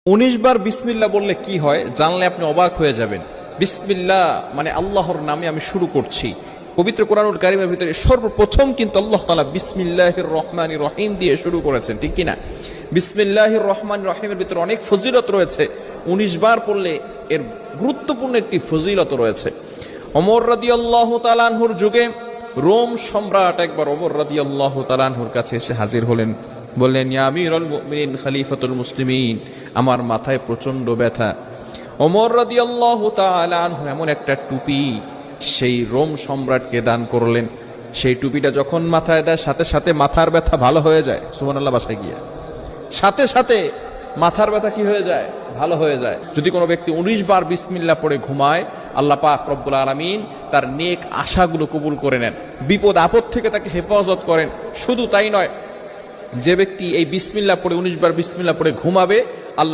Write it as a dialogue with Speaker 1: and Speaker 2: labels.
Speaker 1: 19 বার বিসমিল্লাহ বললে কি হয় জানলে আপনি অবাক হয়ে যাবেন। বিসমিল্লাহ মানে আল্লাহর নামে আমি শুরু করছি। পবিত্র কোরআনুল কারীমের ভিতরে সর্বপ্রথম কিন্তু আল্লাহ তাআলা বিসমিল্লাহির রহমানির রহিম দিয়ে শুরু করেছেন, ঠিক কিনা? বিসমিল্লাহির রহমানির রহিমের ভিতরে অনেক ফজিলত রয়েছে। 19 বার পড়লে এর গুরুত্বপূর্ণ একটি ফজিলত রয়েছে। ওমর রাদিয়াল্লাহু তাআলা আনহুর যুগে রোম সম্রাট একবার ওমর রাদিয়াল্লাহু তাআলা আনহুর কাছে এসে হাজির হলেন। বললেন, ইয়া আমিরুল মুমিনিন খলিফাতুল মুসলিমিন, আমার মাথায় প্রচন্ড ব্যথা। ওমর রাদিয়াল্লাহু তাআলা আনহু এমন একটা টুপি সেই রোম সম্রাটকে দান করলেন। সেই টুপিটা যখন মাথায় দেয় সাথে সাথে মাথার ব্যথা ভালো হয়ে যায়। সুবহানাল্লাহ, বাসায় গিয়া সাথে সাথে মাথার ব্যথা কি হয়ে যায়? ভালো হয়ে যায়। যদি কোনো ব্যক্তি 19 বার বিসমিল্লাহ পড়ে ঘুমায়, আল্লাহ পাক রব্বুল আলামিন তার নেক আশাগুলো কবুল করে নেন, বিপদ আপদ থেকে তাকে হেফাজত করেন। শুধু তাই নয়, যে ব্যক্তি এই বিসমিল্লাহ পড়ে 19 বার বিসমিল্লাহ পড়ে ঘুমাবে